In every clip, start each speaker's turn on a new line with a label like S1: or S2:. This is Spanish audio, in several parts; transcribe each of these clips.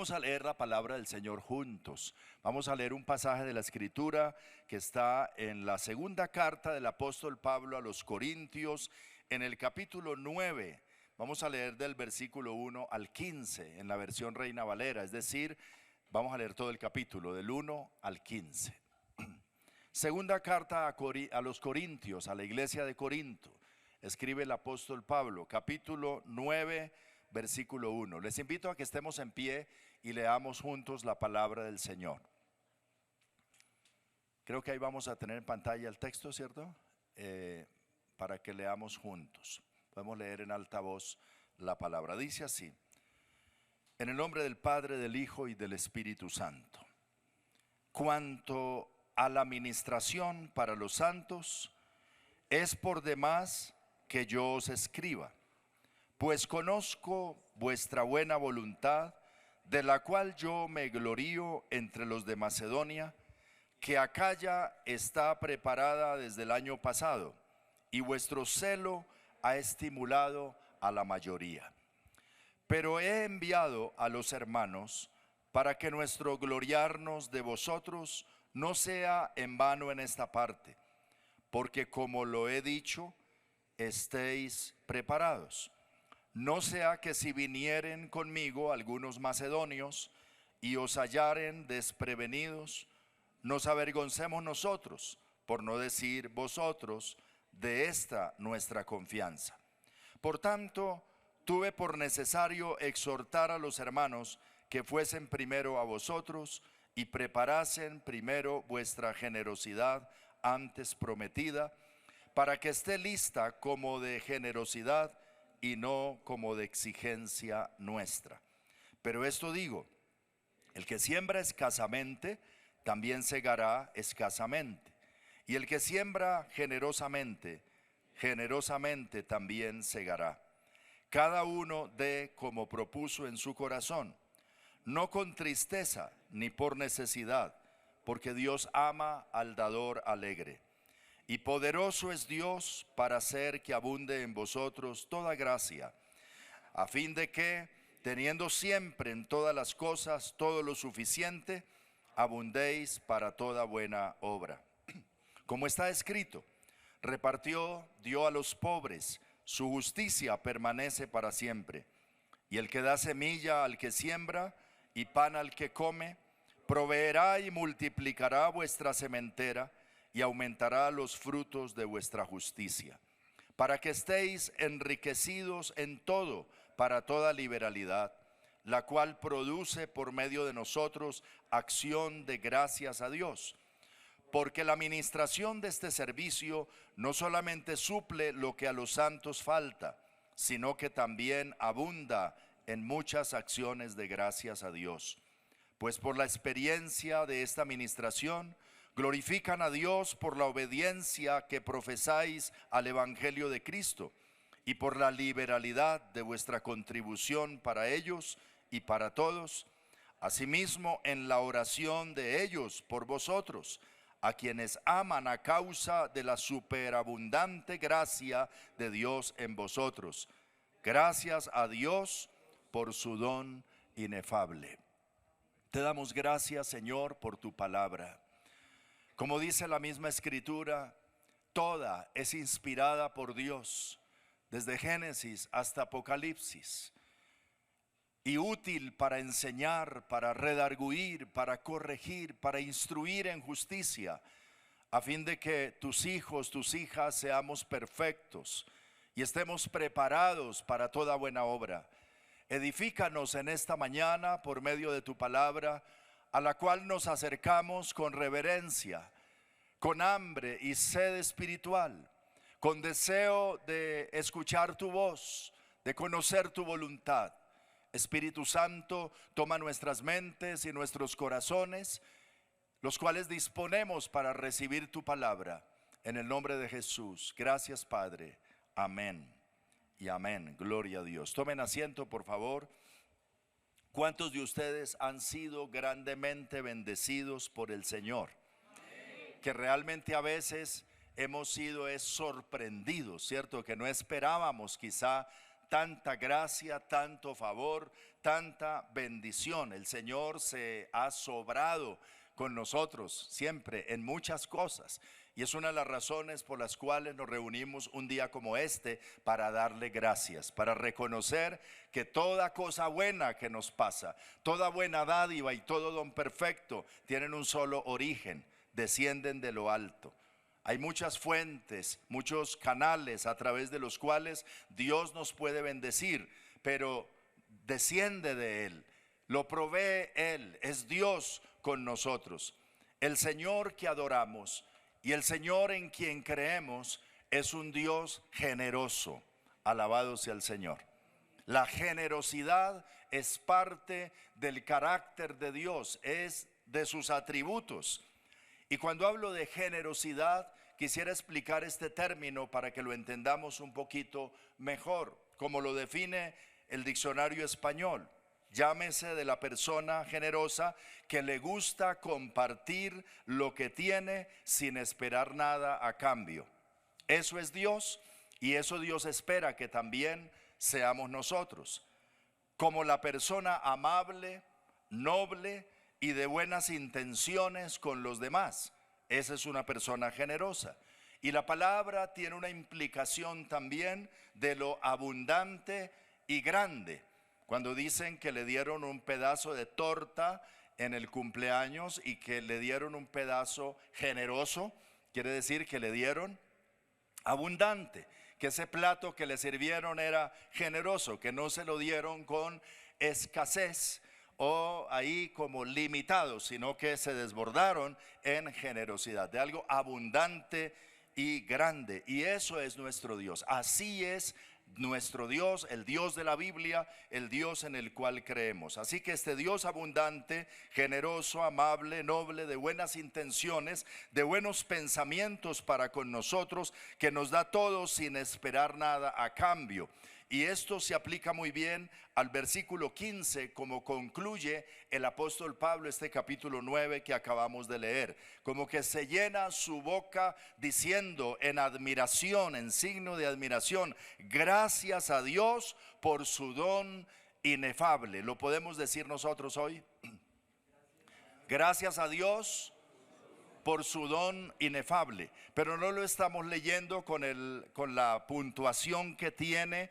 S1: Vamos a leer la palabra del Señor juntos. Vamos a leer un pasaje de la Escritura que está en la segunda carta del apóstol Pablo a los Corintios, en el capítulo 9. Vamos a leer del versículo 1 al 15 en la versión Reina Valera, es decir, vamos a leer todo el capítulo del 1 al 15. Segunda carta a los Corintios, a la iglesia de Corinto, escribe el apóstol Pablo, capítulo 9, versículo 1. Les invito a que estemos en pie y leamos juntos la palabra del Señor. Creo que ahí vamos a tener en pantalla el texto, ¿cierto? Para que leamos juntos. Podemos leer en alta voz la palabra. Dice así: en el nombre del Padre, del Hijo y del Espíritu Santo. Cuanto a la ministración para los santos, es por demás que yo os escriba, pues conozco vuestra buena voluntad, de la cual yo me glorío entre los de Macedonia, que Acaya está preparada desde el año pasado, y vuestro celo ha estimulado a la mayoría. Pero he enviado a los hermanos para que nuestro gloriarnos de vosotros no sea en vano en esta parte, porque como lo he dicho, estéis preparados. No sea que si vinieren conmigo algunos macedonios y os hallaren desprevenidos, nos avergoncemos nosotros, por no decir vosotros, de esta nuestra confianza. Por tanto, tuve por necesario exhortar a los hermanos que fuesen primero a vosotros y preparasen primero vuestra generosidad antes prometida, para que esté lista como de generosidad y no como de exigencia nuestra. Pero esto digo, el que siembra escasamente, también segará escasamente. Y el que siembra generosamente, generosamente también segará. Cada uno dé como propuso en su corazón, no con tristeza ni por necesidad, porque Dios ama al dador alegre. Y poderoso es Dios para hacer que abunde en vosotros toda gracia, a fin de que, teniendo siempre en todas las cosas todo lo suficiente, abundéis para toda buena obra. Como está escrito, repartió, dio a los pobres, su justicia permanece para siempre. Y el que da semilla al que siembra y pan al que come, proveerá y multiplicará vuestra sementera y aumentará los frutos de vuestra justicia, para que estéis enriquecidos en todo, para toda liberalidad, la cual produce por medio de nosotros acción de gracias a Dios. Porque la administración de este servicio no solamente suple lo que a los santos falta, sino que también abunda en muchas acciones de gracias a Dios. Pues por la experiencia de esta administración, glorifican a Dios por la obediencia que profesáis al Evangelio de Cristo y por la liberalidad de vuestra contribución para ellos y para todos. Asimismo, en la oración de ellos por vosotros, a quienes aman a causa de la superabundante gracia de Dios en vosotros. Gracias a Dios por su don inefable. Te damos gracias, Señor, por tu palabra. Como dice la misma Escritura, toda es inspirada por Dios, desde Génesis hasta Apocalipsis, y útil para enseñar, para redarguir, para corregir, para instruir en justicia, a fin de que tus hijos, tus hijas seamos perfectos y estemos preparados para toda buena obra. Edifícanos en esta mañana por medio de tu palabra, a la cual nos acercamos con reverencia, con hambre y sed espiritual, con deseo de escuchar tu voz, de conocer tu voluntad. Espíritu Santo, toma nuestras mentes y nuestros corazones, los cuales disponemos para recibir tu palabra. En el nombre de Jesús. Gracias, Padre. Amén y amén. Gloria a Dios. Tomen asiento, por favor. ¿Cuántos de ustedes han sido grandemente bendecidos por el Señor? Amén. Que realmente a veces hemos sido sorprendidos, ¿cierto? Que no esperábamos quizá tanta gracia, tanto favor, tanta bendición. El Señor se ha sobrado con nosotros siempre en muchas cosas. Y es una de las razones por las cuales nos reunimos un día como este, para darle gracias, para reconocer que toda cosa buena que nos pasa, toda buena dádiva y todo don perfecto tienen un solo origen: descienden de lo alto. Hay muchas fuentes, muchos canales a través de los cuales Dios nos puede bendecir, pero desciende de Él, lo provee Él, es Dios con nosotros. El Señor que adoramos y el Señor en quien creemos es un Dios generoso. Alabado sea el Señor. La generosidad es parte del carácter de Dios, es de sus atributos. Y cuando hablo de generosidad, quisiera explicar este término para que lo entendamos un poquito mejor, como lo define el diccionario español. Llámese de la persona generosa que le gusta compartir lo que tiene sin esperar nada a cambio. Eso es Dios, y eso Dios espera que también seamos nosotros. Como la persona amable, noble y de buenas intenciones con los demás. Esa es una persona generosa. Y la palabra tiene una implicación también de lo abundante y grande. Cuando dicen que le dieron un pedazo de torta en el cumpleaños y que le dieron un pedazo generoso, quiere decir que le dieron abundante, que ese plato que le sirvieron era generoso, que no se lo dieron con escasez o ahí como limitados, sino que se desbordaron en generosidad, de algo abundante y grande. Y eso es nuestro Dios. Así es nuestro Dios, el Dios de la Biblia, el Dios en el cual creemos. Así que este Dios abundante, generoso, amable, noble, de buenas intenciones, de buenos pensamientos para con nosotros, que nos da todo sin esperar nada a cambio. Y esto se aplica muy bien al versículo 15, como concluye el apóstol Pablo este capítulo 9 que acabamos de leer. Como que se llena su boca diciendo en admiración, en signo de admiración: gracias a Dios por su don inefable. ¿Lo podemos decir nosotros hoy? Gracias a Dios por su don inefable. Pero no lo estamos leyendo con la puntuación que tiene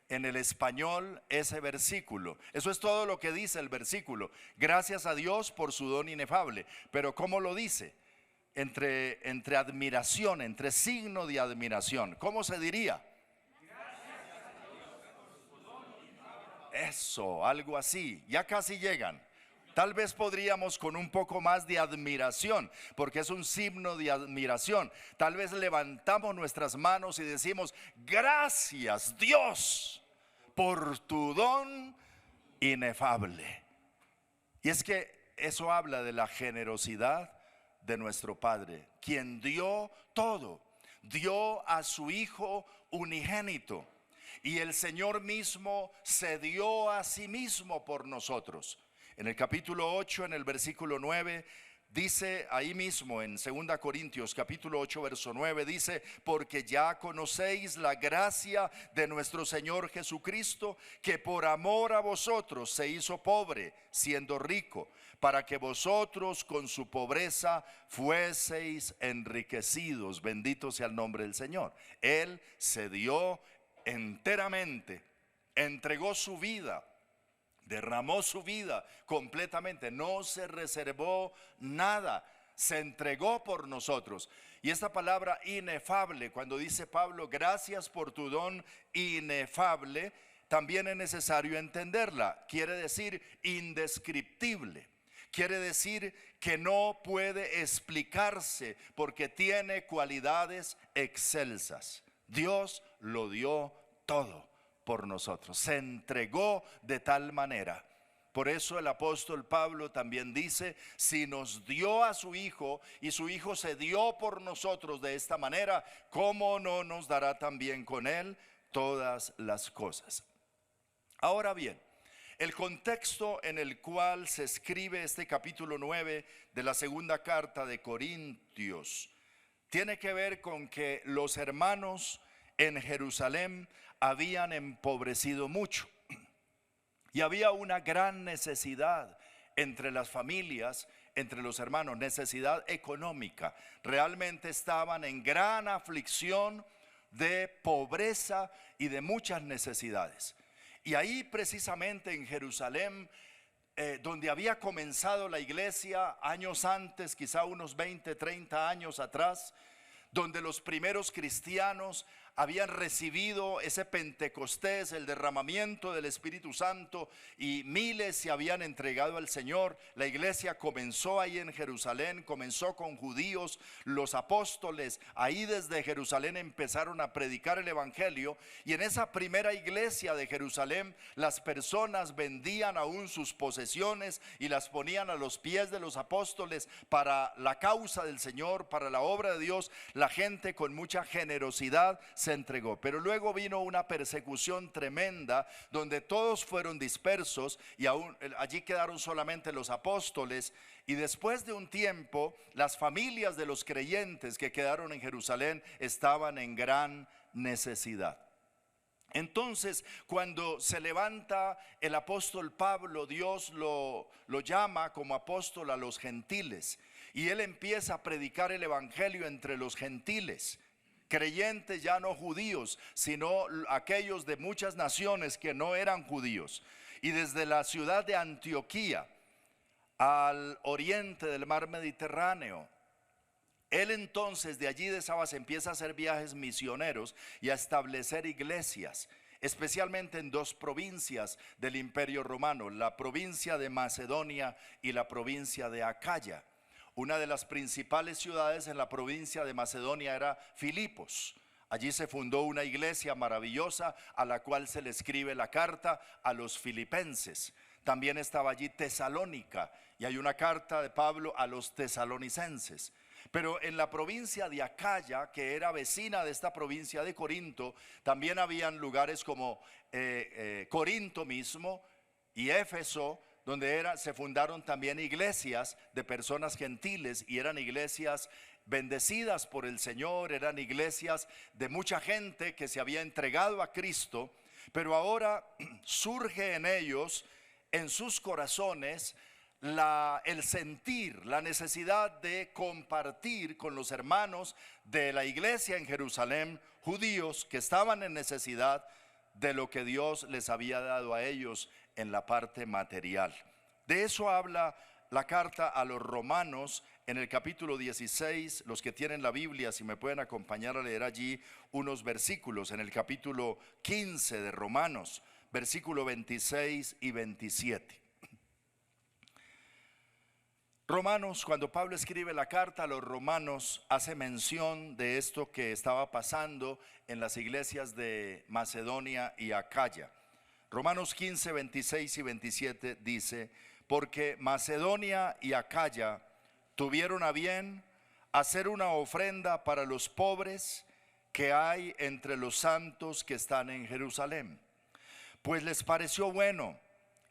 S1: en el español ese versículo. Eso es todo lo que dice el versículo: gracias a Dios por su don inefable. Pero ¿cómo lo dice? Entre admiración, entre signo de admiración. ¿Cómo se diría? Eso, algo así. Ya casi llegan. Tal vez podríamos con un poco más de admiración, porque es un signo de admiración. Tal vez levantamos nuestras manos y decimos: gracias Dios por tu don inefable. Y es que eso habla de la generosidad de nuestro Padre, quien dio todo, dio a su Hijo unigénito, y el Señor mismo se dio a sí mismo por nosotros. En el capítulo 8, en el versículo 9, dice ahí mismo en 2 Corintios capítulo 8 verso 9, dice: porque ya conocéis la gracia de nuestro Señor Jesucristo, que por amor a vosotros se hizo pobre, siendo rico, para que vosotros con su pobreza fueseis enriquecidos. Bendito sea el nombre del Señor. Él se dio enteramente, entregó su vida, derramó su vida completamente, no se reservó nada, se entregó por nosotros. Y esta palabra inefable, cuando dice Pablo: gracias por tu don inefable, también es necesario entenderla. Quiere decir indescriptible, quiere decir que no puede explicarse, porque tiene cualidades excelsas. Dios lo dio todo por nosotros, se entregó de tal manera. Por eso el apóstol Pablo también dice: si nos dio a su Hijo y su Hijo se dio por nosotros de esta manera, ¿cómo no nos dará también con Él todas las cosas? Ahora bien, el contexto en el cual se escribe este capítulo 9 de la segunda carta de Corintios tiene que ver con que los hermanos en Jerusalén habían empobrecido mucho. Y había una gran necesidad entre las familias, entre los hermanos, necesidad económica. Realmente estaban en gran aflicción de pobreza y de muchas necesidades. Y ahí precisamente en Jerusalén, donde había comenzado la iglesia años antes, quizá unos 20, 30 años atrás, donde los primeros cristianos habían recibido ese Pentecostés, el derramamiento del Espíritu Santo, y miles se habían entregado al Señor. La iglesia comenzó ahí en Jerusalén, comenzó con judíos. Los apóstoles ahí desde Jerusalén empezaron a predicar el evangelio, y en esa primera iglesia de Jerusalén las personas vendían aún sus posesiones y las ponían a los pies de los apóstoles para la causa del Señor, para la obra de Dios. La gente con mucha generosidad se entregó. Pero luego vino una persecución tremenda, donde todos fueron dispersos y aún allí quedaron solamente los apóstoles. Y después de un tiempo, las familias de los creyentes que quedaron en Jerusalén estaban en gran necesidad. Entonces, cuando se levanta el apóstol Pablo, Dios lo llama como apóstol a los gentiles, y él empieza a predicar el evangelio entre los gentiles, creyentes ya no judíos, sino aquellos de muchas naciones que no eran judíos. Y desde la ciudad de Antioquía, al oriente del mar Mediterráneo, él entonces de allí de Sabas empieza a hacer viajes misioneros y a establecer iglesias, especialmente en dos provincias del Imperio Romano, la provincia de Macedonia y la provincia de Acaya. Una de las principales ciudades en la provincia de Macedonia era Filipos. Allí se fundó una iglesia maravillosa a la cual se le escribe la carta a los filipenses. También estaba allí Tesalónica, y hay una carta de Pablo a los tesalonicenses. Pero en la provincia de Acaya, que era vecina de esta provincia de Corinto, también habían lugares como Corinto mismo y Éfeso, donde se fundaron también iglesias de personas gentiles, y eran iglesias bendecidas por el Señor, eran iglesias de mucha gente que se había entregado a Cristo. Pero ahora surge en ellos, en sus corazones, el sentir, la necesidad de compartir con los hermanos de la iglesia en Jerusalén, judíos que estaban en necesidad de lo que Dios les había dado a ellos en la parte material. De eso habla la carta a los romanos en el capítulo 16. Los que tienen la Biblia, si me pueden acompañar a leer allí unos versículos, en el capítulo 15 de Romanos, versículo 26 y 27. Romanos, cuando Pablo escribe la carta a los romanos, hace mención de esto que estaba pasando en las iglesias de Macedonia y Acaya. Romanos 15, 26 y 27 dice: porque Macedonia y Acaya tuvieron a bien hacer una ofrenda para los pobres que hay entre los santos que están en Jerusalén, pues les pareció bueno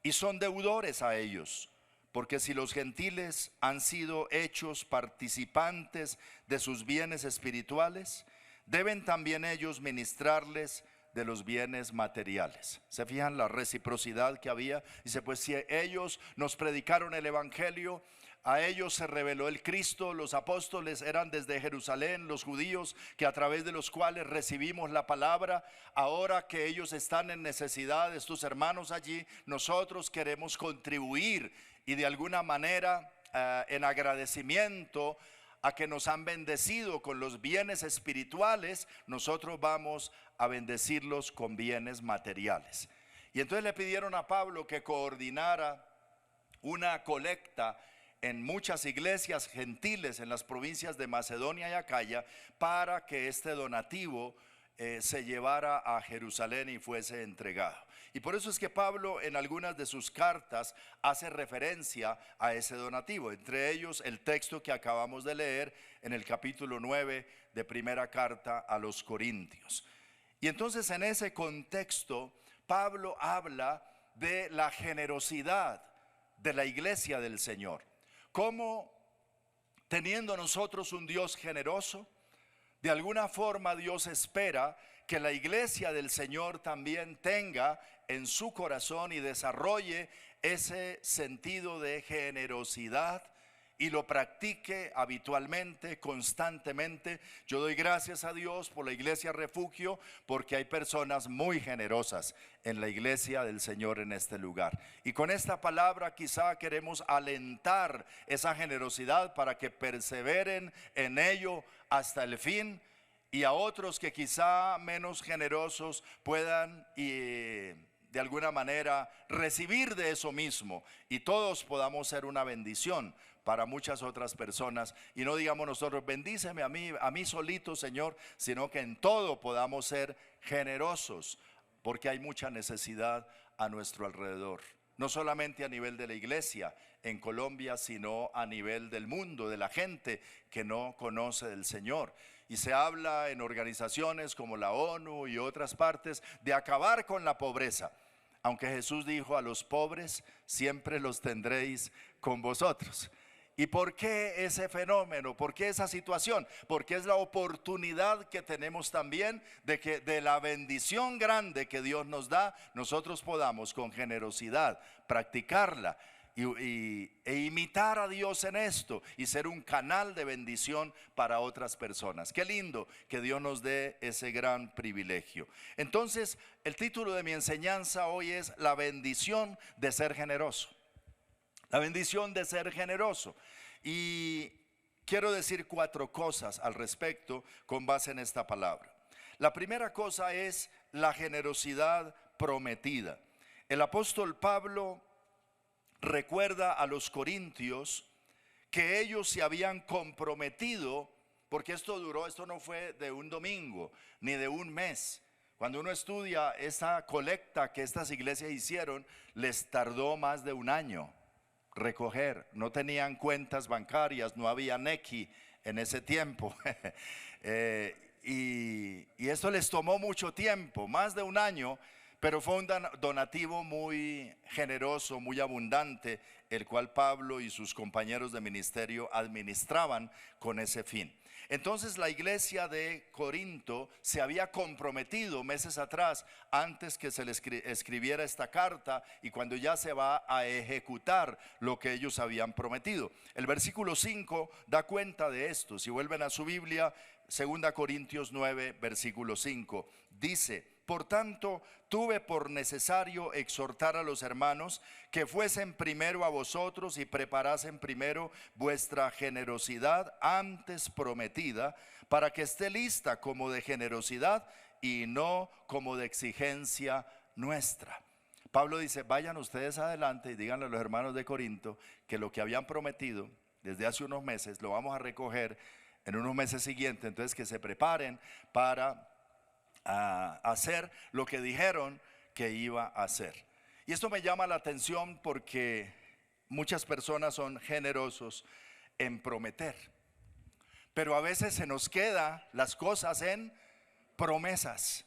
S1: y son deudores a ellos. Porque si los gentiles han sido hechos participantes de sus bienes espirituales, deben también ellos ministrarles de los bienes materiales. ¿Se fijan la reciprocidad que había? Dice, pues si ellos nos predicaron el evangelio, a ellos se reveló el Cristo. Los apóstoles eran desde Jerusalén, los judíos que a través de los cuales recibimos la palabra. Ahora que ellos están en necesidad, estos hermanos allí, nosotros queremos contribuir y de alguna manera en agradecimiento a que nos han bendecido con los bienes espirituales, nosotros vamos a bendecirlos con bienes materiales. Y entonces le pidieron a Pablo que coordinara una colecta en muchas iglesias gentiles en las provincias de Macedonia y Acaya, para que este donativo se llevara a Jerusalén y fuese entregado. Y por eso es que Pablo en algunas de sus cartas hace referencia a ese donativo, entre ellos el texto que acabamos de leer en el capítulo 9 de primera carta a los Corintios. Y entonces en ese contexto Pablo habla de la generosidad de la iglesia del Señor. Cómo, teniendo nosotros un Dios generoso, de alguna forma Dios espera que la iglesia del Señor también tenga en su corazón y desarrolle ese sentido de generosidad y lo practique habitualmente, constantemente. Yo doy gracias a Dios por la Iglesia Refugio, porque hay personas muy generosas en la Iglesia del Señor en este lugar. Y con esta palabra quizá queremos alentar esa generosidad para que perseveren en ello hasta el fin, y a otros que quizá menos generosos puedan de alguna manera recibir de eso mismo, y todos podamos ser una bendición para muchas otras personas, y no digamos nosotros bendíceme a mí solito, Señor, sino que en todo podamos ser generosos, porque hay mucha necesidad a nuestro alrededor, no solamente a nivel de la iglesia en Colombia, sino a nivel del mundo, de la gente que no conoce del Señor. Y se habla en organizaciones como la ONU y otras partes de acabar con la pobreza, aunque Jesús dijo: a los pobres siempre los tendréis con vosotros. ¿Y por qué ese fenómeno? ¿Por qué esa situación? Porque es la oportunidad que tenemos también de que de la bendición grande que Dios nos da, nosotros podamos con generosidad practicarla e imitar a Dios en esto y ser un canal de bendición para otras personas. Qué lindo que Dios nos dé ese gran privilegio. Entonces, el título de mi enseñanza hoy es la bendición de ser generoso. La bendición de ser generoso. Y quiero decir 4 cosas al respecto con base en esta palabra. La primera cosa es la generosidad prometida. El apóstol Pablo recuerda a los corintios que ellos se habían comprometido, porque esto no fue de un domingo ni de un mes. Cuando uno estudia esta colecta que estas iglesias hicieron, les tardó más de un año recoger. No tenían cuentas bancarias, no había Nequi en ese tiempo. Y esto les tomó mucho tiempo, más de un año, pero fue un donativo muy generoso, muy abundante, el cual Pablo y sus compañeros de ministerio administraban con ese fin. Entonces la iglesia de Corinto se había comprometido meses atrás, antes que se le escribiera esta carta y cuando ya se va a ejecutar lo que ellos habían prometido. El versículo 5 da cuenta de esto. Si vuelven a su Biblia, 2 Corintios 9, versículo 5, dice: por tanto, tuve por necesario exhortar a los hermanos que fuesen primero a vosotros y preparasen primero vuestra generosidad antes prometida, para que esté lista como de generosidad y no como de exigencia nuestra. Pablo dice: vayan ustedes adelante y díganle a los hermanos de Corinto que lo que habían prometido desde hace unos meses lo vamos a recoger en unos meses siguientes, entonces que se preparen para hacer lo que dijeron que iba a hacer. Y esto me llama la atención porque muchas personas son generosos en prometer, pero a veces se nos queda las cosas en promesas.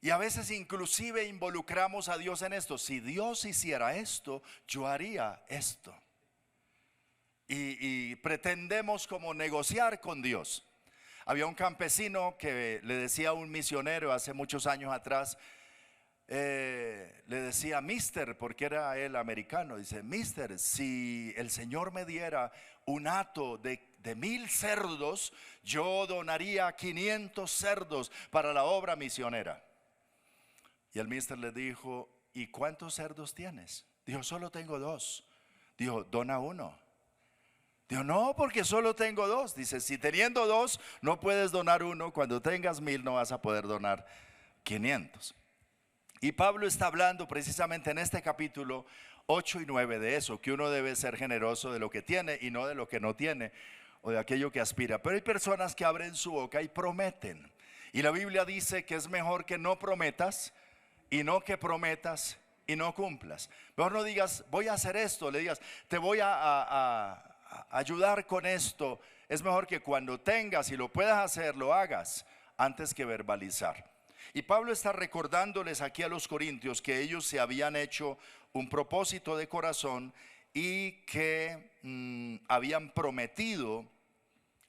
S1: Y a veces inclusive involucramos a Dios en esto: si Dios hiciera esto, yo haría esto. Y pretendemos como negociar con Dios. Había un campesino que le decía a un misionero hace muchos años atrás, le decía mister, porque era él americano, dice: mister, si el Señor me diera un hato de 1000 cerdos, yo donaría 500 cerdos para la obra misionera. Y el mister le dijo: ¿y cuántos cerdos tienes? Dijo: solo tengo 2. Dijo: dona 1. Dijo: no, porque solo tengo 2. Dice: si teniendo 2 no puedes donar 1, cuando tengas 1000 no vas a poder donar 500. Y Pablo está hablando precisamente en este capítulo 8 y 9 de eso, que uno debe ser generoso de lo que tiene y no de lo que no tiene o de aquello que aspira. Pero hay personas que abren su boca y prometen, y la Biblia dice que es mejor que no prometas y no que prometas y no cumplas. Mejor no digas: voy a hacer esto, le digas: te voy a ayudar con esto. Es mejor que cuando tengas y lo puedas hacer, lo hagas antes que verbalizar. Y Pablo está recordándoles aquí a los corintios que ellos se habían hecho un propósito de corazón y que habían prometido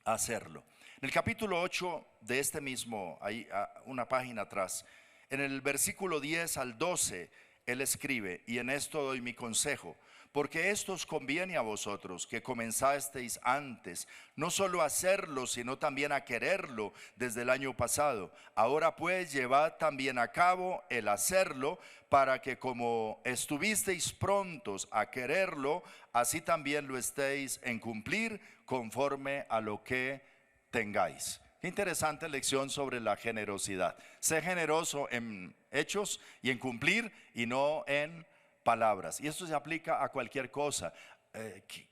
S1: hacerlo. En el capítulo 8 de este mismo, ahí una página atrás, En el versículo 10 al 12, él escribe: y en esto doy mi consejo, porque esto os conviene a vosotros, que comenzasteis antes, no solo a hacerlo, sino también a quererlo desde el año pasado. Ahora pues llevad también a cabo el hacerlo, para que como estuvisteis prontos a quererlo, así también lo estéis en cumplir conforme a lo que tengáis. Qué interesante lección sobre la generosidad. Sé generoso en hechos y en cumplir, y no en palabras. Y esto se aplica a cualquier cosa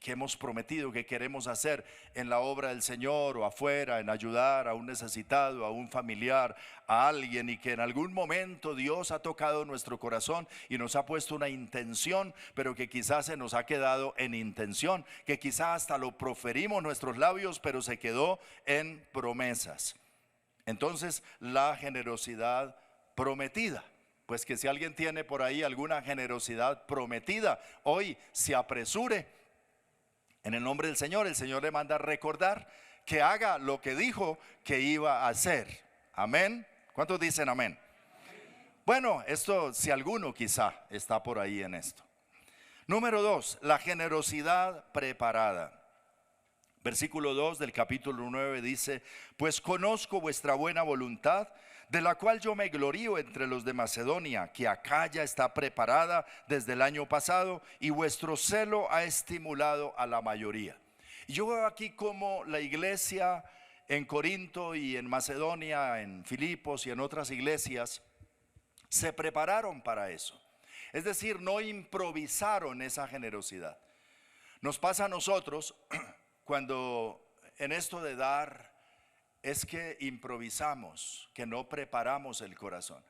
S1: que hemos prometido, que queremos hacer en la obra del Señor o afuera, en ayudar a un necesitado, a un familiar, a alguien, y que en algún momento Dios ha tocado nuestro corazón y nos ha puesto una intención, pero que quizás se nos ha quedado en intención, que quizás hasta lo proferimos nuestros labios, pero se quedó en promesas. Entonces, la generosidad prometida. Pues que si alguien tiene por ahí alguna generosidad prometida, hoy se apresure en el nombre del Señor. El Señor le manda a recordar que haga lo que dijo que iba a hacer. Amén. ¿Cuántos dicen amén? Bueno, esto si alguno quizá está por ahí en esto. Número 2, la generosidad preparada. Versículo 2 del capítulo 9 dice: pues conozco vuestra buena voluntad, de la cual yo me glorío entre los de Macedonia, que Acaya está preparada desde el año pasado, y vuestro celo ha estimulado a la mayoría. Y yo veo aquí como la iglesia en Corinto y en Macedonia, en Filipos y en otras iglesias, se prepararon para eso. Es decir, no improvisaron esa generosidad. Nos pasa a nosotros cuando en esto de dar, es que improvisamos, que no preparamos el corazón.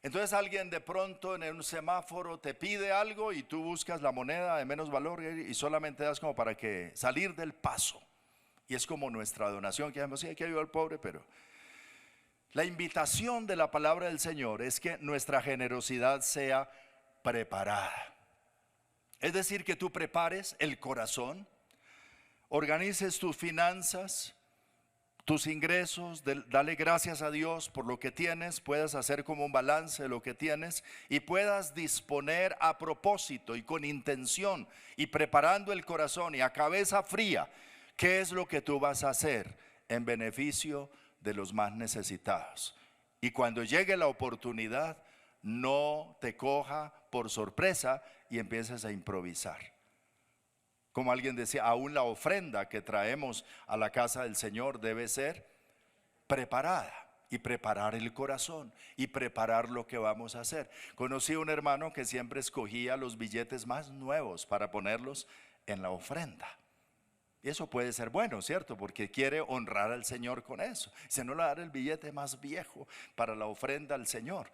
S1: Entonces alguien de pronto en un semáforo te pide algo y tú buscas la moneda de menos valor y solamente das como para que salir del paso. Y es como nuestra donación, que decimos: sí, hay que ayudar al pobre, pero la invitación de la palabra del Señor es que nuestra generosidad sea preparada. Es decir, que tú prepares el corazón, organices tus finanzas, tus ingresos, dale gracias a Dios por lo que tienes, puedas hacer como un balance de lo que tienes y puedas disponer a propósito y con intención y preparando el corazón y a cabeza fría, qué es lo que tú vas a hacer en beneficio de los más necesitados. Y cuando llegue la oportunidad, no te coja por sorpresa y empieces a improvisar. Como alguien decía, aún la ofrenda que traemos a la casa del Señor debe ser preparada, y preparar el corazón y preparar lo que vamos a hacer. Conocí a un hermano que siempre escogía los billetes más nuevos para ponerlos en la ofrenda. Y eso puede ser bueno, ¿cierto? Porque quiere honrar al Señor con eso. Se no le dará el billete más viejo para la ofrenda al Señor.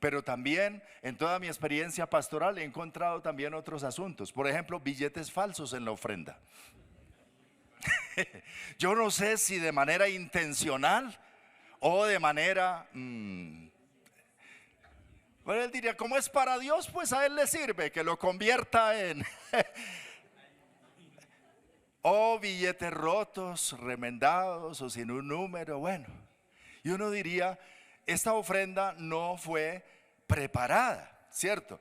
S1: Pero también en toda mi experiencia pastoral he encontrado también otros asuntos. Por ejemplo, billetes falsos en la ofrenda. Yo no sé si de manera intencional o de manera... Bueno, él diría, como es para Dios, pues a él le sirve que lo convierta en... o billetes rotos, remendados o sin un número, bueno. Y uno diría, esta ofrenda no fue preparada, ¿cierto?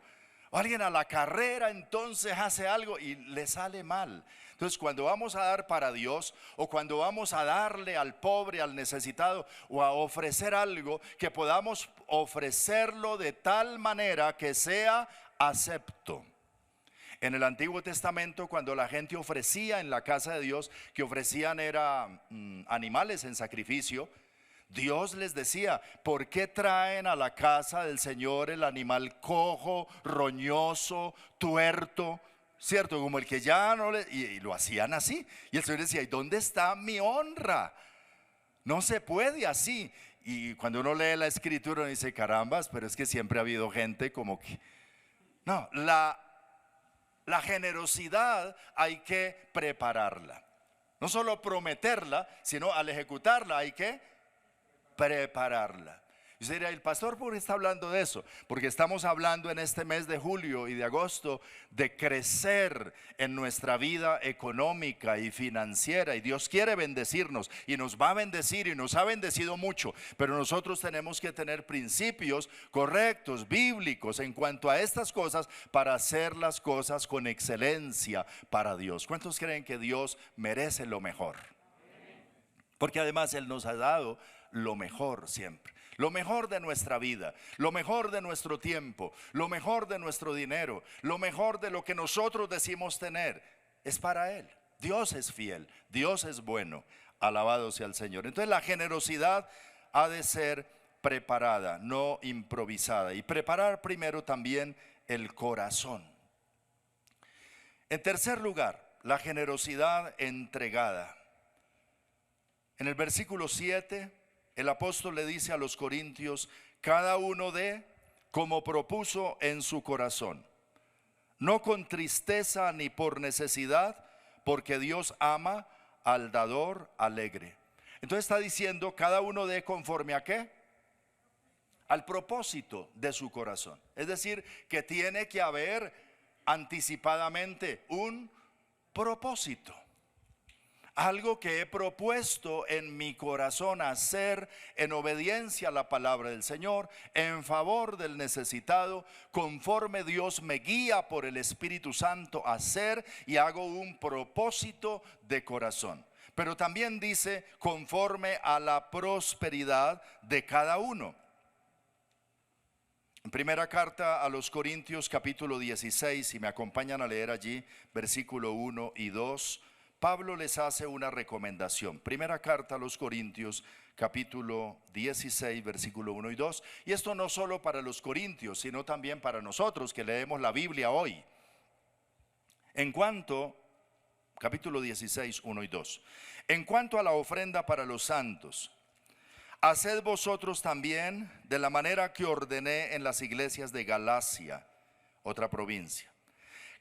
S1: O alguien a la carrera entonces hace algo y le sale mal. Entonces cuando vamos a dar para Dios, o cuando vamos a darle al pobre, al necesitado, o a ofrecer algo, que podamos ofrecerlo de tal manera que sea acepto. En el Antiguo Testamento, cuando la gente ofrecía en la casa de Dios, que ofrecían animales en sacrificio, Dios les decía, ¿por qué traen a la casa del Señor el animal cojo, roñoso, tuerto? ¿Cierto? Como el que ya no le... Y lo hacían así. Y el Señor decía, ¿y dónde está mi honra? No se puede así. Y cuando uno lee la escritura uno dice, carambas, pero es que siempre ha habido gente como que... No, la generosidad hay que prepararla. No solo prometerla, sino al ejecutarla hay que prepararla. Y Y usted dirá, ¿el pastor por qué está hablando de eso? Porque estamos hablando en este mes de julio y de agosto de crecer en nuestra vida económica y financiera. Y Dios quiere bendecirnos y nos va a bendecir y nos ha bendecido mucho. Pero nosotros tenemos que tener principios correctos, bíblicos en cuanto a estas cosas para hacer las cosas con excelencia para Dios. ¿Cuántos creen que Dios merece lo mejor? Porque además Él nos ha dado lo mejor siempre. Lo mejor de nuestra vida, lo mejor de nuestro tiempo, lo mejor de nuestro dinero, lo mejor de lo que nosotros decimos tener, es para Él. Dios es fiel, Dios es bueno, alabado sea el Señor. Entonces la generosidad ha de ser preparada, no improvisada. Y preparar primero también el corazón. En tercer lugar, la generosidad entregada. En el versículo 7, el apóstol le dice a los corintios: cada uno dé como propuso en su corazón, no con tristeza ni por necesidad, porque Dios ama al dador alegre. Entonces está diciendo, cada uno dé conforme a ¿qué? Al propósito de su corazón. Es decir, que tiene que haber anticipadamente un propósito. Algo que he propuesto en mi corazón hacer en obediencia a la palabra del Señor, en favor del necesitado, conforme Dios me guía por el Espíritu Santo a hacer, y hago un propósito de corazón. Pero también dice conforme a la prosperidad de cada uno. En primera carta a los Corintios capítulo 16, si me acompañan a leer allí, versículo 1 y 2, Pablo les hace una recomendación. Primera carta a los Corintios, capítulo 16, versículo 1 y 2. Y esto no solo para los corintios, sino también para nosotros que leemos la Biblia hoy. En cuanto, capítulo 16, 1 y 2. En cuanto a la ofrenda para los santos, haced vosotros también de la manera que ordené en las iglesias de Galacia, otra provincia.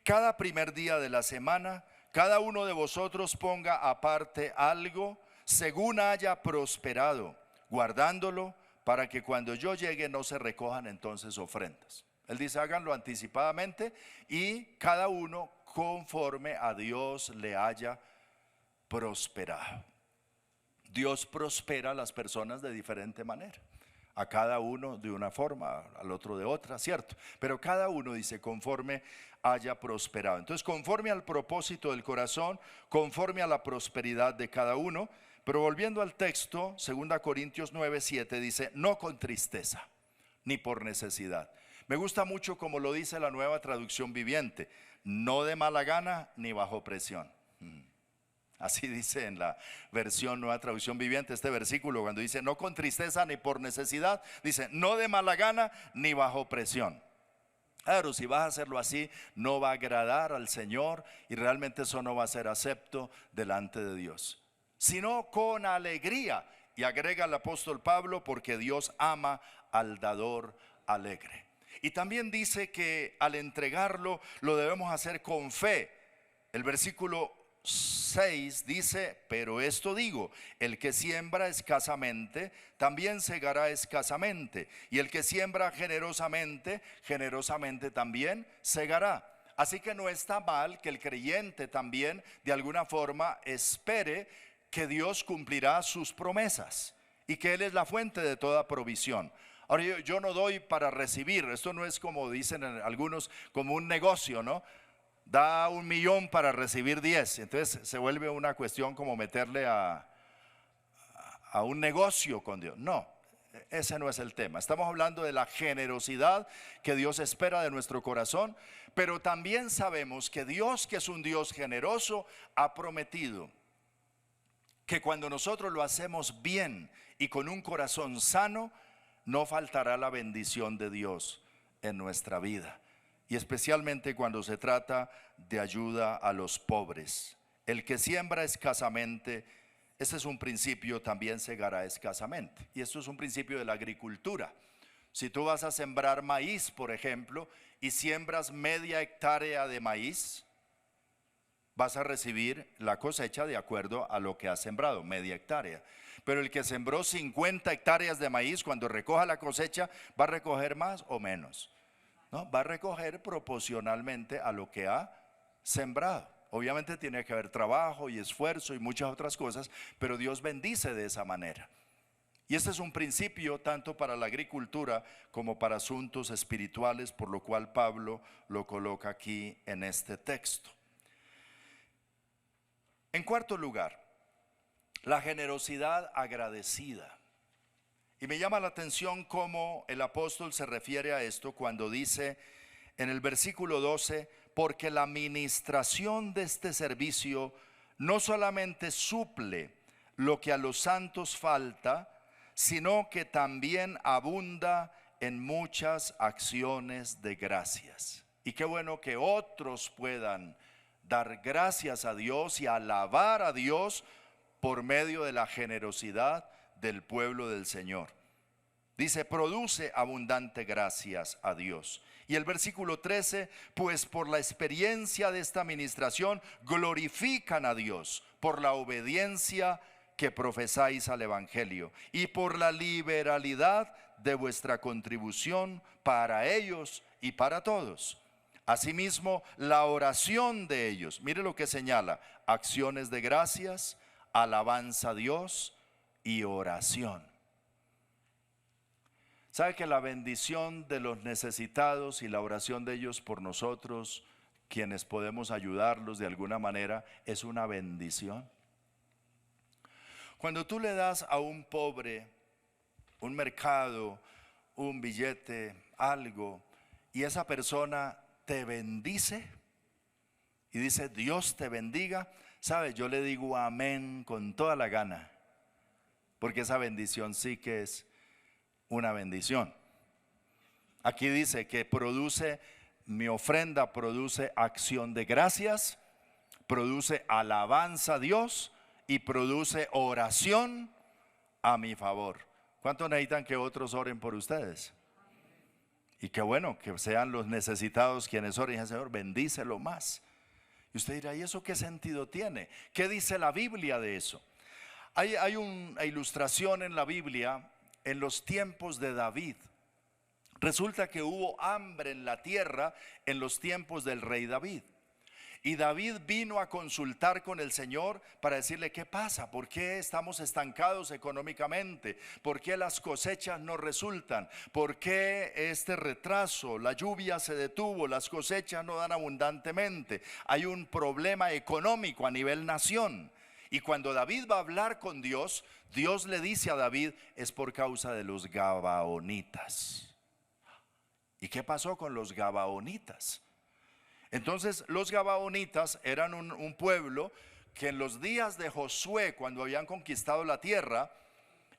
S1: Cada primer día de la semana, cada uno de vosotros ponga aparte algo según haya prosperado, guardándolo para que cuando yo llegue no se recojan entonces ofrendas. Él dice, háganlo anticipadamente y cada uno conforme a Dios le haya prosperado. Dios prospera a las personas de diferente manera. A cada uno de una forma, al otro de otra, ¿cierto? Pero cada uno dice conforme haya prosperado. Entonces, conforme al propósito del corazón, conforme a la prosperidad de cada uno. Pero volviendo al texto, 2 Corintios 9, 7 dice, no con tristeza, ni por necesidad. Me gusta mucho como lo dice la Nueva Traducción Viviente, no de mala gana, ni bajo presión. Así dice en la versión Nueva Traducción Viviente este versículo, cuando dice no con tristeza ni por necesidad, dice no de mala gana ni bajo presión. Claro, si vas a hacerlo así, no va a agradar al Señor y realmente eso no va a ser acepto delante de Dios, sino con alegría. Y agrega el apóstol Pablo, porque Dios ama al dador alegre. Y también dice que al entregarlo lo debemos hacer con fe. El versículo 6 dice, pero esto digo, el que siembra escasamente, también segará escasamente, y el que siembra generosamente, generosamente también segará. Así que no está mal que el creyente también de alguna forma espere que Dios cumplirá sus promesas y que Él es la fuente de toda provisión. Ahora yo no doy para recibir, esto no es como dicen algunos, como un negocio, ¿no? Da 1 millón para recibir 10. Entonces se vuelve una cuestión como meterle a un negocio con Dios. No, ese no es el tema. Estamos hablando de la generosidad que Dios espera de nuestro corazón. Pero también sabemos que Dios, que es un Dios generoso, ha prometido que cuando nosotros lo hacemos bien y con un corazón sano, no faltará la bendición de Dios en nuestra vida. Y especialmente cuando se trata de ayuda a los pobres. El que siembra escasamente, ese es un principio, también segará escasamente. Y esto es un principio de la agricultura. Si tú vas a sembrar maíz, por ejemplo, y siembras media hectárea de maíz, vas a recibir la cosecha de acuerdo a lo que has sembrado, media hectárea. Pero el que sembró 50 hectáreas de maíz, cuando recoja la cosecha, ¿va a recoger más o menos? ¿No? Va a recoger proporcionalmente a lo que ha sembrado. Obviamente tiene que haber trabajo y esfuerzo y muchas otras cosas, pero Dios bendice de esa manera. Y este es un principio tanto para la agricultura como para asuntos espirituales, por lo cual Pablo lo coloca aquí en este texto. En cuarto lugar, la generosidad agradecida. Y me llama la atención cómo el apóstol se refiere a esto cuando dice en el versículo 12, porque la administración de este servicio no solamente suple lo que a los santos falta, sino que también abunda en muchas acciones de gracias. Y qué bueno que otros puedan dar gracias a Dios y alabar a Dios por medio de la generosidad del pueblo del Señor. Dice, produce abundante gracias a Dios. Y el versículo 13, pues por la experiencia de esta administración glorifican a Dios por la obediencia que profesáis al Evangelio y por la liberalidad de vuestra contribución para ellos y para todos. Asimismo, la oración de ellos, mire lo que señala, acciones de gracias, alabanza a Dios y oración. ¿Sabe que la bendición de los necesitados y la oración de ellos por nosotros, quienes podemos ayudarlos de alguna manera, es una bendición? Cuando tú le das a un pobre un mercado, un billete, algo, y esa persona te bendice y dice Dios te bendiga, ¿sabe? Yo le digo amén con toda la gana, porque esa bendición sí que es una bendición. Aquí dice que produce, mi ofrenda produce acción de gracias, produce alabanza a Dios y produce oración a mi favor. ¿Cuántos necesitan que otros oren por ustedes? Y qué bueno que sean los necesitados quienes oren. Y Señor, bendícelo más. Y usted dirá, ¿y eso qué sentido tiene? ¿Qué dice la Biblia de eso? Hay una ilustración en la Biblia en los tiempos de David. Resulta que hubo hambre en la tierra en los tiempos del rey David. Y David vino a consultar con el Señor para decirle, ¿qué pasa? ¿Por qué estamos estancados económicamente? ¿Por qué las cosechas no resultan? ¿Por qué este retraso? La lluvia se detuvo, las cosechas no dan abundantemente. Hay un problema económico a nivel nación. Y cuando David va a hablar con Dios, Dios le dice a David, es por causa de los gabaonitas. ¿Y qué pasó con los gabaonitas? Entonces los gabaonitas eran un pueblo que en los días de Josué, cuando habían conquistado la tierra,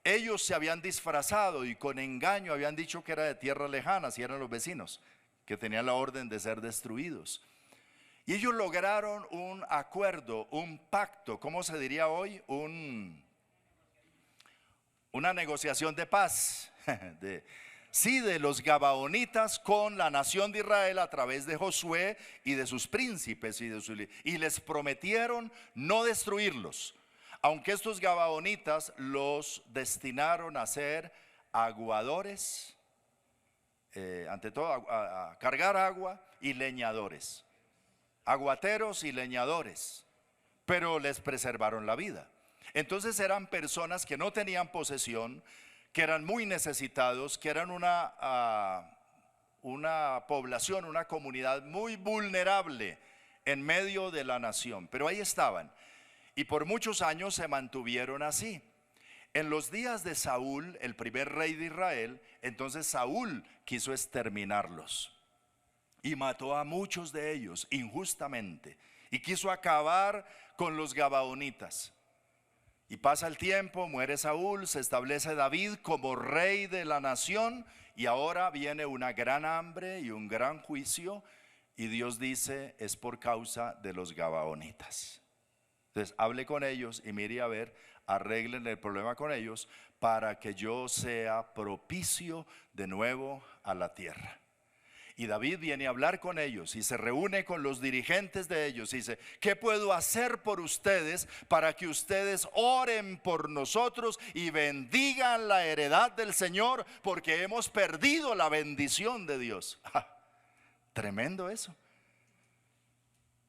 S1: ellos se habían disfrazado y con engaño habían dicho que era de tierras lejanas y eran los vecinos que tenían la orden de ser destruidos. Y ellos lograron un acuerdo, un pacto, ¿cómo se diría hoy? Una negociación de paz, de los gabaonitas con la nación de Israel a través de Josué y de sus príncipes y les prometieron no destruirlos, aunque estos gabaonitas los destinaron a ser aguadores, ante todo a cargar agua, y leñadores, aguateros y leñadores, pero les preservaron la vida. Entonces eran personas que no tenían posesión, que eran muy necesitados, que eran una población, una comunidad muy vulnerable en medio de la nación. Pero ahí estaban y por muchos años se mantuvieron así. En los días de Saúl, el primer rey de Israel, entonces Saúl quiso exterminarlos y mató a muchos de ellos injustamente y quiso acabar con los gabaonitas. Y pasa el tiempo, muere Saúl, se establece David como rey de la nación y ahora viene una gran hambre y un gran juicio y Dios dice es por causa de los gabaonitas. Entonces hable con ellos y mire a ver, arreglen el problema con ellos para que yo sea propicio de nuevo a la tierra. Y David viene a hablar con ellos y se reúne con los dirigentes de ellos y dice: ¿qué puedo hacer por ustedes para que ustedes oren por nosotros y bendigan la heredad del Señor? Porque hemos perdido la bendición de Dios. Tremendo eso.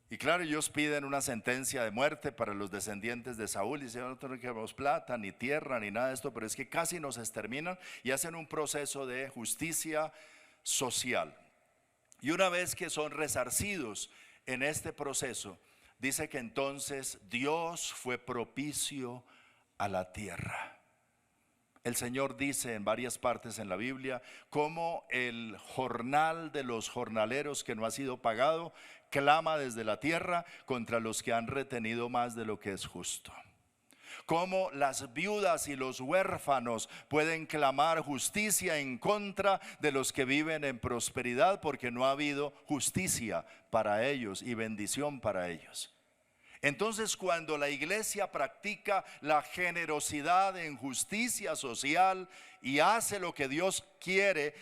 S1: Y claro, ellos piden una sentencia de muerte para los descendientes de Saúl. Y dicen: no tenemos plata, ni tierra, ni nada de esto, pero es que casi nos exterminan, y hacen un proceso de justicia social. Y una vez que son resarcidos en este proceso, dice que entonces Dios fue propicio a la tierra. El Señor dice en varias partes en la Biblia cómo el jornal de los jornaleros que no ha sido pagado clama desde la tierra contra los que han retenido más de lo que es justo. Cómo las viudas y los huérfanos pueden clamar justicia en contra de los que viven en prosperidad, porque no ha habido justicia para ellos y bendición para ellos. Entonces, cuando la iglesia practica la generosidad en justicia social y hace lo que Dios quiere,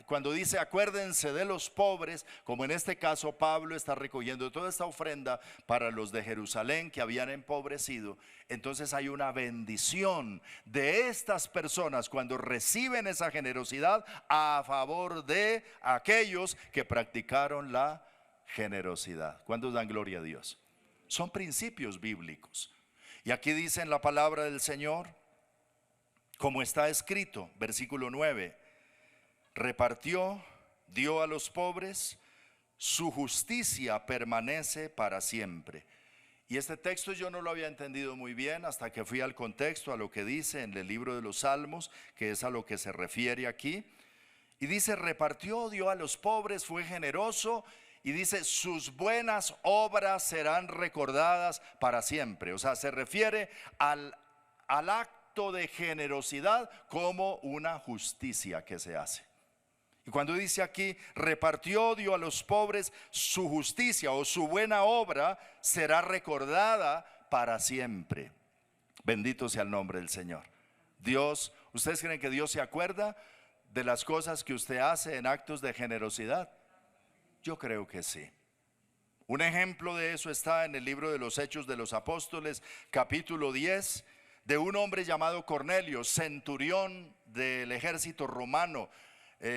S1: cuando dice acuérdense de los pobres, como en este caso Pablo está recogiendo toda esta ofrenda para los de Jerusalén que habían empobrecido, entonces hay una bendición de estas personas cuando reciben esa generosidad a favor de aquellos que practicaron la generosidad. ¿Cuántos dan gloria a Dios? Son principios bíblicos. Y aquí dice en la palabra del Señor, como está escrito, versículo 9: repartió, dio a los pobres, su justicia permanece para siempre. Y este texto yo no lo había entendido muy bien hasta que fui al contexto, a lo que dice en el libro de los Salmos, que es a lo que se refiere aquí. Y dice: repartió, dio a los pobres, fue generoso. Y dice: sus buenas obras serán recordadas para siempre. O sea, se refiere al acto de generosidad como una justicia que se hace. Y cuando dice aquí repartió, dio a los pobres, su justicia o su buena obra será recordada para siempre. Bendito sea el nombre del Señor. Dios, ¿ustedes creen que Dios se acuerda de las cosas que usted hace en actos de generosidad? Yo creo que sí. Un ejemplo de eso está en el libro de los Hechos de los Apóstoles, capítulo 10, de un hombre llamado Cornelio, centurión del ejército romano,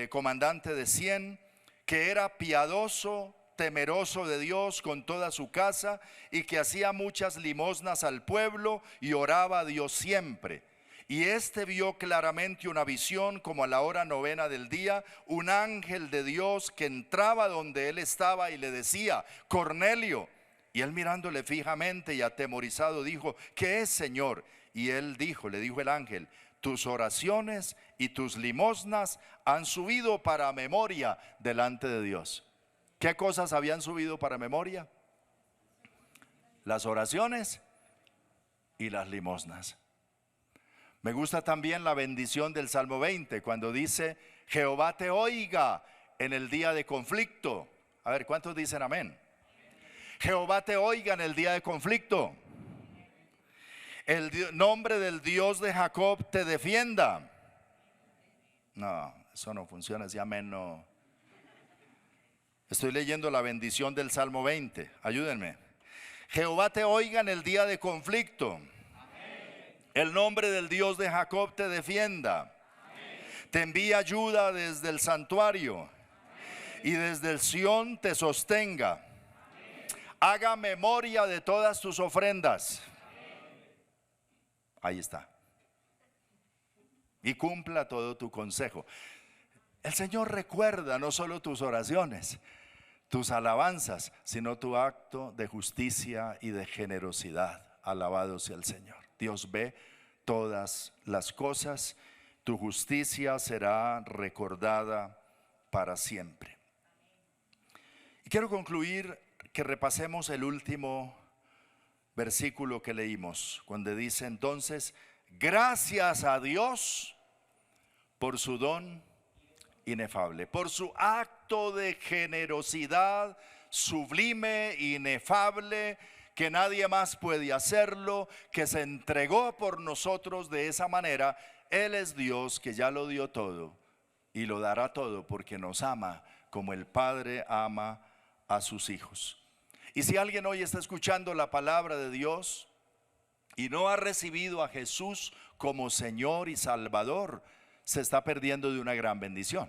S1: comandante de 100, que era piadoso, temeroso de Dios con toda su casa, y que hacía muchas limosnas al pueblo y oraba a Dios siempre. Y este vio claramente una visión, como a la hora 9 del día, un ángel de Dios que entraba donde él estaba y le decía: Cornelio. Y él, mirándole fijamente y atemorizado, dijo: ¿qué es, Señor? Y él dijo, le dijo el ángel: tus oraciones y tus limosnas han subido para memoria delante de Dios. ¿Qué cosas habían subido para memoria? Las oraciones y las limosnas. Me gusta también la bendición del Salmo 20, cuando dice: Jehová te oiga en el día de conflicto. A ver, ¿cuántos dicen amén? Jehová te oiga en el día de conflicto. El nombre del Dios de Jacob te defienda. No, eso no funciona, ese amén no. Estoy leyendo la bendición del Salmo 20, ayúdenme. Jehová te oiga en el día de conflicto. El nombre del Dios de Jacob te defienda. Amén. Te envía ayuda desde el santuario. Amén. Y desde el Sión te sostenga. Amén. Haga memoria de todas tus ofrendas. Amén. Ahí está. Y cumpla todo tu consejo. El Señor recuerda no solo tus oraciones, tus alabanzas, sino tu acto de justicia y de generosidad. Alabado sea el Señor. Dios ve todas las cosas, tu justicia será recordada para siempre. Y quiero concluir que repasemos el último versículo que leímos, cuando dice entonces: gracias a Dios por su don inefable, por su acto de generosidad sublime, inefable, que nadie más puede hacerlo, que se entregó por nosotros de esa manera. Él es Dios que ya lo dio todo y lo dará todo porque nos ama como el Padre ama a sus hijos. Y si alguien hoy está escuchando la palabra de Dios y no ha recibido a Jesús como Señor y Salvador, se está perdiendo de una gran bendición.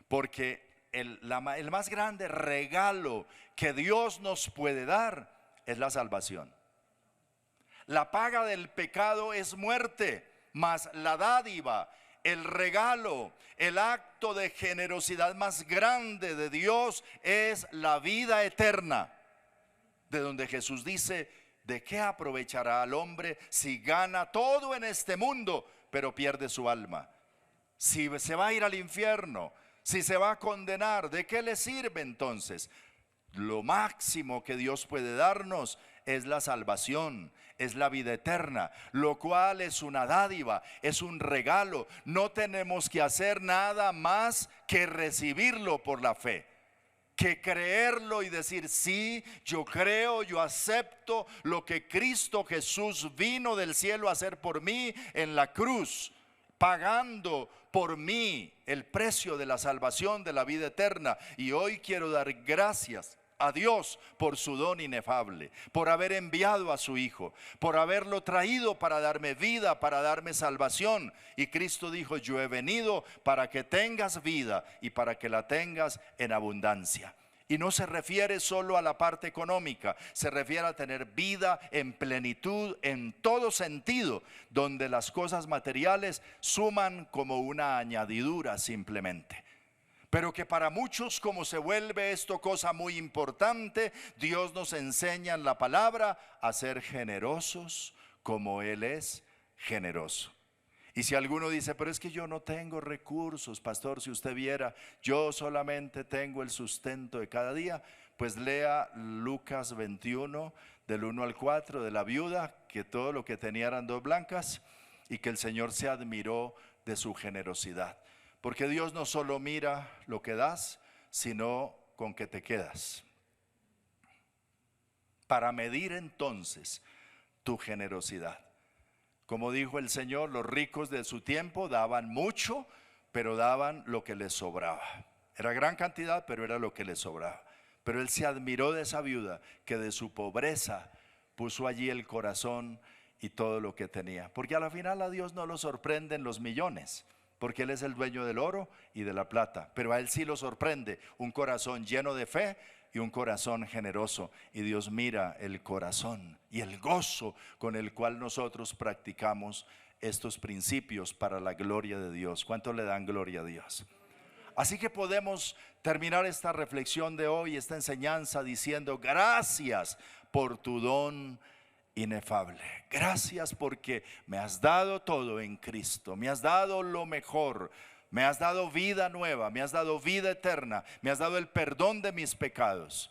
S1: Porque el más grande regalo que Dios nos puede dar es la salvación. La paga del pecado es muerte, mas la dádiva, el regalo, el acto de generosidad más grande de Dios es la vida eterna. De donde Jesús dice: ¿de qué aprovechará al hombre si gana todo en este mundo, pero pierde su alma? Si se va a ir al infierno, si se va a condenar, ¿de qué le sirve entonces? Lo máximo que Dios puede darnos es la salvación, es la vida eterna, lo cual es una dádiva, es un regalo. No tenemos que hacer nada más que recibirlo por la fe, que creerlo y decir: sí, yo creo, yo acepto lo que Cristo Jesús vino del cielo a hacer por mí en la cruz, pagando por mí el precio de la salvación, de la vida eterna. Y hoy quiero dar gracias a Dios por su don inefable, por haber enviado a su Hijo, por haberlo traído para darme vida, para darme salvación. Y Cristo dijo: yo he venido para que tengas vida y para que la tengas en abundancia. Y no se refiere solo a la parte económica, se refiere a tener vida en plenitud en todo sentido, donde las cosas materiales suman como una añadidura simplemente. Pero que para muchos, como se vuelve esto cosa muy importante, Dios nos enseña en la palabra a ser generosos como Él es generoso. Y si alguno dice: pero es que yo no tengo recursos, pastor, si usted viera, yo solamente tengo el sustento de cada día, pues lea Lucas 21, del 1 al 4, de la viuda, que todo lo que tenía eran 2 blancas, y que el Señor se admiró de su generosidad. Porque Dios no solo mira lo que das, sino con que te quedas. Para medir entonces tu generosidad. Como dijo el Señor, los ricos de su tiempo daban mucho, pero daban lo que les sobraba. Era gran cantidad, pero era lo que les sobraba. Pero Él se admiró de esa viuda, que de su pobreza puso allí el corazón y todo lo que tenía. Porque a la final a Dios no lo sorprenden los millones, porque Él es el dueño del oro y de la plata. Pero a Él sí lo sorprende un corazón lleno de fe y un corazón generoso. Y Dios mira el corazón y el gozo con el cual nosotros practicamos estos principios para la gloria de Dios. ¿Cuánto le dan gloria a Dios? Así que podemos terminar esta reflexión de hoy, esta enseñanza, diciendo: gracias por tu don inefable. Gracias porque me has dado todo en Cristo, me has dado lo mejor, me has dado vida nueva, me has dado vida eterna, me has dado el perdón de mis pecados.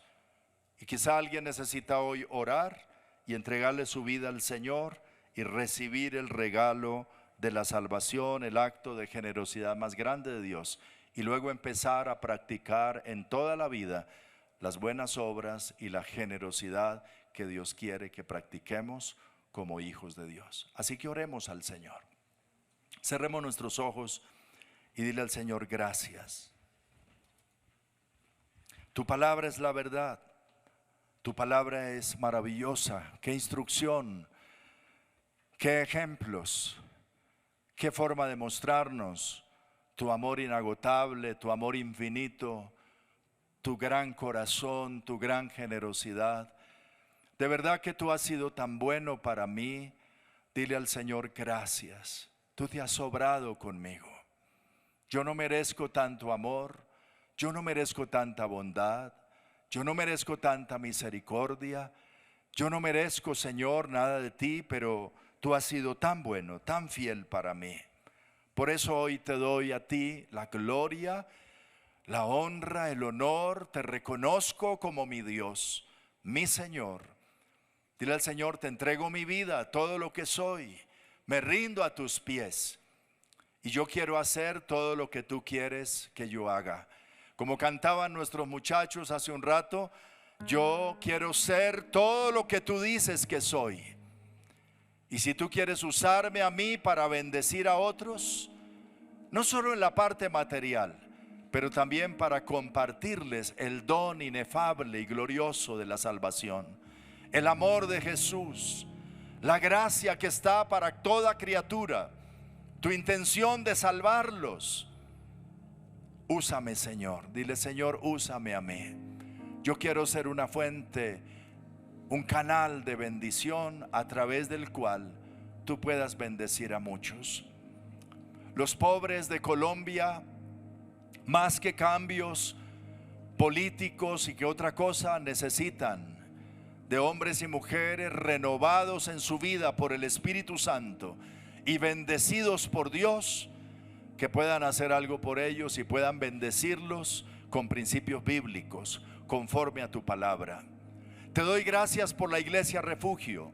S1: Y quizá alguien necesita hoy orar y entregarle su vida al Señor y recibir el regalo de la salvación, el acto de generosidad más grande de Dios, y luego empezar a practicar en toda la vida las buenas obras y la generosidad que Dios quiere que practiquemos como hijos de Dios. Así que oremos al Señor. Cerremos nuestros ojos y dile al Señor: gracias. Tu palabra es la verdad. Tu palabra es maravillosa. Qué instrucción, qué ejemplos, qué forma de mostrarnos tu amor inagotable, tu amor infinito, tu gran corazón, tu gran generosidad. De verdad que tú has sido tan bueno para mí. Dile al Señor: gracias. Tú te has sobrado conmigo. Yo no merezco tanto amor, yo no merezco tanta bondad, yo no merezco tanta misericordia, yo no merezco, Señor, nada de ti, pero tú has sido tan bueno, tan fiel para mí. Por eso hoy te doy a ti la gloria, la honra, el honor. Te reconozco como mi Dios, mi Señor. Dile al Señor: te entrego mi vida, todo lo que soy, me rindo a tus pies. Y yo quiero hacer todo lo que tú quieres que yo haga. Como cantaban nuestros muchachos hace un rato, yo quiero ser todo lo que tú dices que soy. Y si tú quieres usarme a mí para bendecir a otros, no solo en la parte material, pero también para compartirles el don inefable y glorioso de la salvación, el amor de Jesús, la gracia que está para toda criatura, tu intención de salvarlos. Úsame, Señor. Dile: Señor, úsame a mí. Yo quiero ser una fuente, un canal de bendición a través del cual tú puedas bendecir a muchos. Los pobres de Colombia, más que cambios políticos y que otra cosa, necesitan de hombres y mujeres renovados en su vida por el Espíritu Santo y bendecidos por Dios, que puedan hacer algo por ellos y puedan bendecirlos con principios bíblicos, conforme a tu palabra. Te doy gracias por la Iglesia Refugio.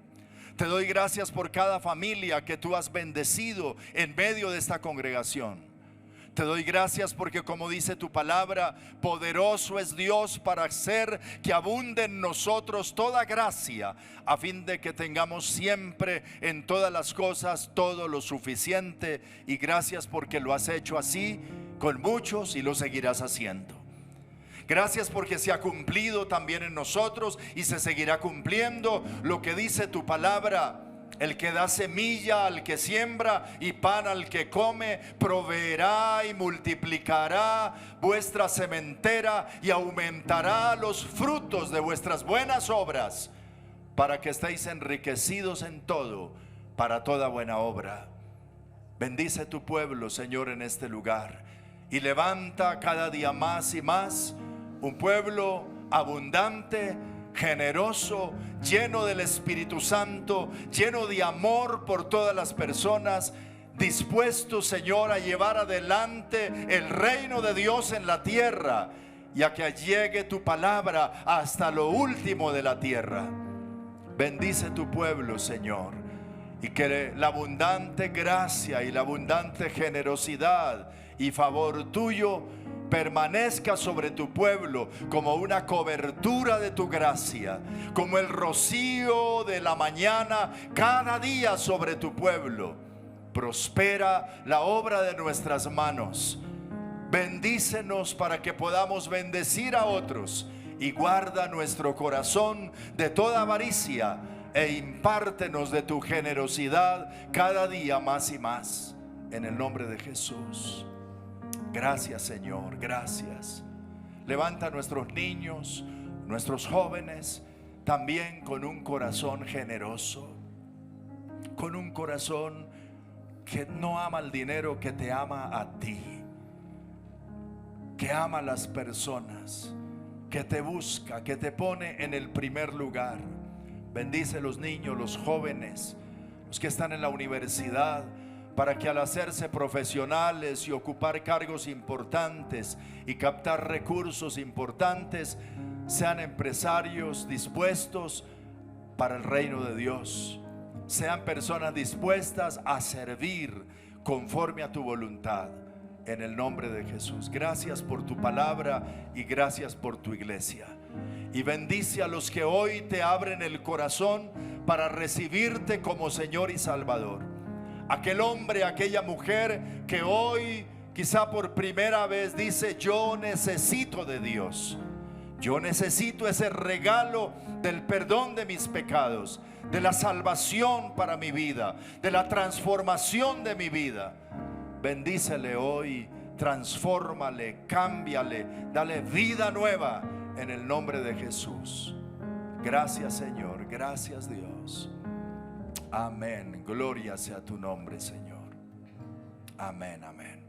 S1: Te doy gracias por cada familia que tú has bendecido en medio de esta congregación. Te doy gracias porque, como dice tu palabra, poderoso es Dios para hacer que abunde en nosotros toda gracia, a fin de que tengamos siempre en todas las cosas todo lo suficiente. Y gracias porque lo has hecho así con muchos y lo seguirás haciendo. Gracias porque se ha cumplido también en nosotros y se seguirá cumpliendo lo que dice tu palabra. El que da semilla al que siembra y pan al que come, proveerá y multiplicará vuestra sementera y aumentará los frutos de vuestras buenas obras, para que estéis enriquecidos en todo, para toda buena obra. Bendice tu pueblo, Señor, en este lugar, y levanta cada día más y más un pueblo abundante, generoso, lleno del Espíritu Santo, lleno de amor por todas las personas, dispuesto, Señor, a llevar adelante el reino de Dios en la tierra, y a que llegue tu palabra hasta lo último de la tierra. Bendice tu pueblo, Señor, y que la abundante gracia y la abundante generosidad y favor tuyo permanezca sobre tu pueblo como una cobertura de tu gracia, como el rocío de la mañana cada día sobre tu pueblo. Prospera la obra de nuestras manos. Bendícenos para que podamos bendecir a otros, y guarda nuestro corazón de toda avaricia, e impártenos de tu generosidad cada día más y más, en el nombre de Jesús. Gracias, Señor, gracias. Levanta a nuestros niños, nuestros jóvenes, también con un corazón generoso, con un corazón que no ama el dinero, que te ama a ti, que ama a las personas, que te busca, que te pone en el primer lugar. Bendice los niños, los jóvenes, los que están en la universidad, para que al hacerse profesionales y ocupar cargos importantes y captar recursos importantes, sean empresarios dispuestos para el reino de Dios, sean personas dispuestas a servir conforme a tu voluntad, en el nombre de Jesús. Gracias por tu palabra y gracias por tu iglesia. Y bendice a los que hoy te abren el corazón para recibirte como Señor y Salvador. Aquel hombre, aquella mujer que hoy quizá por primera vez dice: yo necesito de Dios, yo necesito ese regalo del perdón de mis pecados, de la salvación para mi vida, de la transformación de mi vida. Bendícele hoy, transfórmale, cámbiale, dale vida nueva en el nombre de Jesús. Gracias, Señor, gracias, Dios. Amén. Gloria sea tu nombre, Señor. Amén, amén.